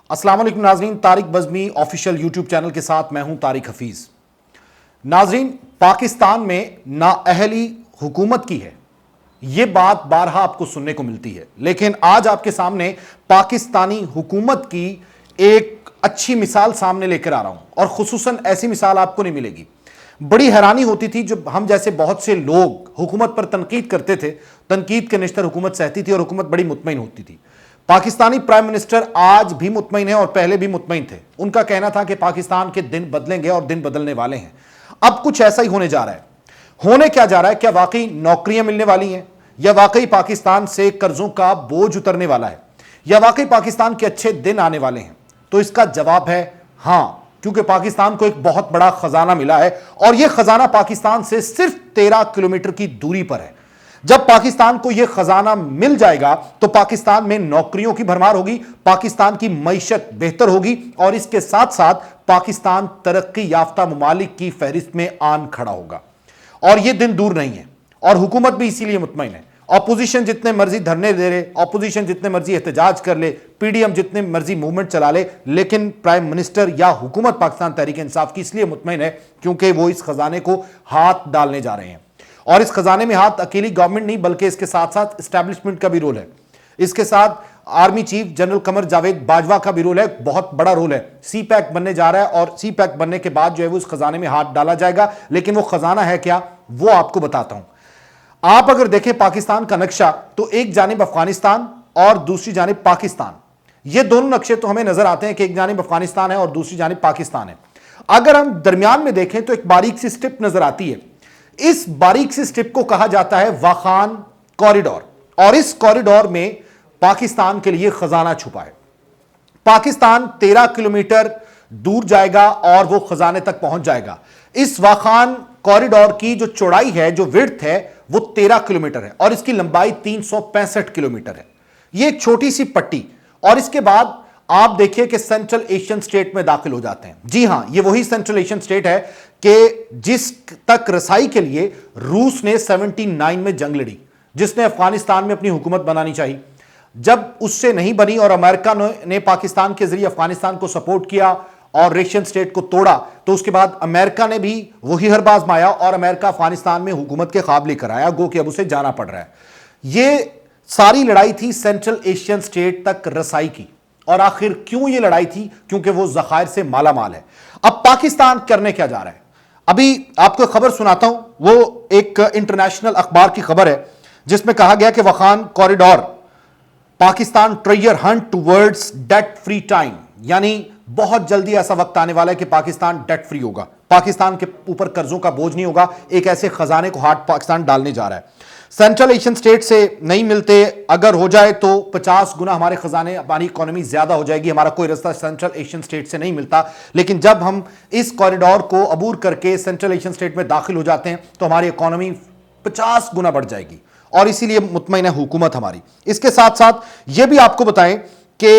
السلام علیکم ناظرین، Tariq Bazmee official YouTube channel کے ساتھ میں ہوں طارق حفیظ۔ ناظرین، پاکستان میں نااہلی حکومت کی ہے، یہ بات بارہا آپ کو سننے کو ملتی ہے، لیکن آج آپ کے سامنے پاکستانی حکومت کی ایک اچھی مثال سامنے لے کر آ رہا ہوں، اور خصوصاً ایسی مثال آپ کو نہیں ملے گی۔ بڑی حیرانی ہوتی تھی جب ہم جیسے بہت سے لوگ حکومت پر تنقید کرتے تھے، تنقید کے نشتر حکومت سہتی تھی اور حکومت بڑی مطمئن ہوتی تھی۔ پاکستانی پرائم منسٹر آج بھی مطمئن ہیں اور پہلے بھی مطمئن تھے۔ ان کا کہنا تھا کہ پاکستان کے دن بدلیں گے اور دن بدلنے والے ہیں۔ اب کچھ ایسا ہی ہونے جا رہا ہے۔ ہونے کیا جا رہا ہے؟ کیا واقعی نوکریاں ملنے والی ہیں؟ یا واقعی پاکستان سے قرضوں کا بوجھ اترنے والا ہے؟ یا واقعی پاکستان کے اچھے دن آنے والے ہیں؟ تو اس کا جواب ہے ہاں، کیونکہ پاکستان کو ایک بہت بڑا خزانہ ملا ہے، اور یہ خزانہ پاکستان سے صرف 13 کلومیٹر کی دوری پر ہے۔ جب پاکستان کو یہ خزانہ مل جائے گا تو پاکستان میں نوکریوں کی بھرمار ہوگی، پاکستان کی معیشت بہتر ہوگی، اور اس کے ساتھ ساتھ پاکستان ترقی یافتہ ممالک کی فہرست میں آن کھڑا ہوگا، اور یہ دن دور نہیں ہے۔ اور حکومت بھی اسی لیے مطمئن ہے۔ اپوزیشن جتنے مرضی دھرنے دے لے، اپوزیشن جتنے مرضی احتجاج کر لے، پی ڈی ایم جتنے مرضی موومنٹ چلا لے، لیکن پرائم منسٹر یا حکومت پاکستان تحریک انصاف کی اس لیے مطمئن ہے کیونکہ وہ اس خزانے کو ہاتھ ڈالنے جا رہے ہیں۔ اور اس خزانے میں ہاتھ اکیلی گورنمنٹ نہیں بلکہ اس کے ساتھ ساتھ اسٹیبلشمنٹ کا بھی رول ہے، اس کے ساتھ army chief general Qamar Javed Bajwa کا بھی رول ہے، بہت بڑا رول ہے۔ سی پیک بننے جا رہا ہے، اور سی پیک بننے کے بعد جو ہے وہ اس خزانے میں ہاتھ ڈالا جائے گا، لیکن وہ خزانہ ہے کیا وہ آپ کو بتاتا ہوں۔ آپ اگر دیکھیں پاکستان کا نقشہ تو ایک جانب افغانستان اور دوسری جانب پاکستان، یہ دونوں نقشے تو ہمیں نظر آتے ہیں کہ ایک جانب افغانستان ہے اور دوسری جانب پاکستان ہے۔ اگر ہم درمیان میں دیکھیں تو ایک باریک سی سٹرپ نظر آتی ہے، اس باریک سی سٹرپ کو کہا جاتا ہے واخان کوریڈور، اور اس کوریڈور میں پاکستان کے لیے خزانہ چھپا ہے۔ پاکستان 13 کلومیٹر دور جائے گا اور وہ خزانے تک پہنچ جائے گا۔ اس واخان کوریڈور کی جو چوڑائی ہے، جو وڈتھ ہے، وہ 13 کلومیٹر ہے، اور اس کی لمبائی 365 کلومیٹر ہے۔ یہ ایک چھوٹی سی پٹی، اور اس کے بعد آپ دیکھیے کہ سینٹرل ایشین سٹیٹ میں داخل ہو جاتے ہیں۔ جی ہاں، یہ وہی سینٹرل ایشین سٹیٹ ہے کہ جس تک رسائی کے لیے روس نے 79 میں جنگ لڑی، جس نے افغانستان میں اپنی حکومت بنانی چاہی۔ جب اس سے نہیں بنی اور امریکہ نے پاکستان کے ذریعے افغانستان کو سپورٹ کیا اور ایشین سٹیٹ کو توڑا، تو اس کے بعد امریکہ نے بھی وہی حربہ آزمایا اور امریکہ افغانستان میں حکومت کے خواب لے کر آیا، گو کہ اب اسے جانا پڑ رہا ہے۔ یہ ساری لڑائی تھی سینٹرل ایشین سٹیٹ تک رسائی کی، اور آخر کیوں یہ لڑائی تھی؟ کیونکہ وہ ذخائر سے مالا مال ہے۔ اب پاکستان کرنے کیا جا رہا ہے؟ ابھی آپ کو خبر سناتا ہوں، وہ ایک انٹرنیشنل اخبار کی خبر ہے جس میں کہا گیا کہ واخان کوریڈور پاکستان ٹریئر ہنٹ ٹورڈز ڈیٹ فری ٹائم، یعنی بہت جلدی ایسا وقت آنے والا ہے کہ پاکستان ڈیٹ فری ہوگا، پاکستان کے اوپر قرضوں کا بوجھ نہیں ہوگا۔ ایک ایسے خزانے کو ہاتھ پاکستان ڈالنے جا رہا ہے۔ سینٹرل ایشین سٹیٹ سے نہیں ملتے، اگر ہو جائے تو 50 گنا ہمارے خزانے، ہماری اکانومی زیادہ ہو جائے گی، ہمارا کوئی رستہ سینٹرل ایشین سٹیٹ سے نہیں ملتا، لیکن جب ہم اس کوریڈور کو عبور کر کے سینٹرل ایشین سٹیٹ میں داخل ہو جاتے ہیں تو ہماری اکانومی 50 گنا بڑھ جائے گی، اور اسی لیے مطمئن ہے حکومت ہماری۔ اس کے ساتھ ساتھ یہ بھی آپ کو بتائیں کہ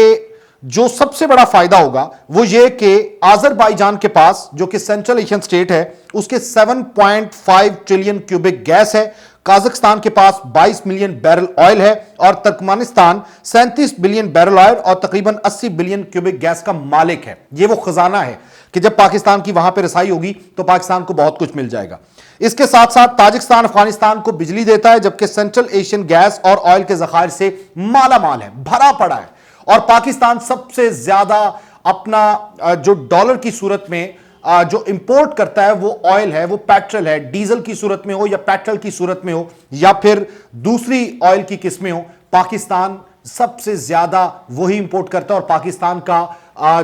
جو سب سے بڑا فائدہ ہوگا وہ یہ کہ آذربائیجان کے پاس، جو کہ سینٹرل ایشین سٹیٹ ہے، اس کے 7.5 ٹریلین کیوبک گیس ہے، قازقستان کے پاس 22 ملین بیرل آئل ہے، اور ترکمانستان 37 بلین بیرل آئل اور تقریباً 80 بلین کیوبک گیس کا مالک ہے۔ یہ وہ خزانہ ہے کہ جب پاکستان کی وہاں پہ رسائی ہوگی تو پاکستان کو بہت کچھ مل جائے گا۔ اس کے ساتھ ساتھ تاجکستان افغانستان کو بجلی دیتا ہے، جبکہ سینٹرل ایشین گیس اور آئل کے ذخائر سے مالا مال ہے، بھرا پڑا ہے، اور پاکستان سب سے زیادہ اپنا جو ڈالر کی صورت میں جو امپورٹ کرتا ہے وہ آئل ہے، وہ پیٹرول ہے، ڈیزل کی صورت میں ہو یا پیٹرول کی صورت میں ہو یا پھر دوسری آئل کی قسمیں ہو، پاکستان سب سے زیادہ وہی امپورٹ کرتا ہے، اور پاکستان کا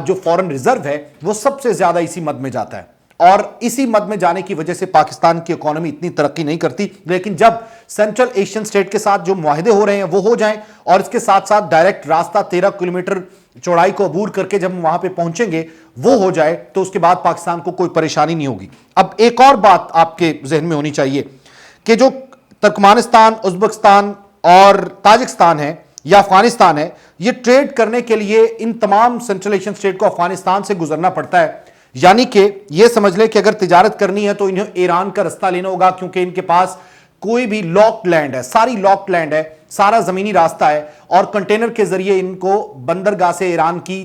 جو فورن ریزرو ہے وہ سب سے زیادہ اسی مد میں جاتا ہے، اور اسی مد میں جانے کی وجہ سے پاکستان کی اکانومی اتنی ترقی نہیں کرتی۔ لیکن جب سینٹرل ایشین سٹیٹ کے ساتھ جو معاہدے ہو رہے ہیں وہ ہو جائیں، اور اس کے ساتھ ساتھ ڈائریکٹ راستہ 13 کلومیٹر چوڑائی کو عبور کر کے جب ہم وہاں پہ پہنچیں گے وہ ہو جائے، تو اس کے بعد پاکستان کو کوئی پریشانی نہیں ہوگی۔ اب ایک اور بات آپ کے ذہن میں ہونی چاہیے کہ جو ترکمانستان، ازبکستان اور تاجکستان ہے یا افغانستان ہے، یہ ٹریڈ کرنے کے لیے ان تمام سینٹرل ایشین سٹیٹ کو افغانستان سے گزرنا پڑتا ہے۔ یعنی کہ یہ سمجھ لیں کہ اگر تجارت کرنی ہے تو انہیں ایران کا رستہ لینا ہوگا، کیونکہ ان کے پاس کوئی بھی لاک لینڈ ہے، ساری لاک لینڈ ہے، سارا زمینی راستہ ہے، اور کنٹینر کے ذریعے ان کو بندرگاہ سے ایران کی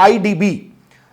IDB,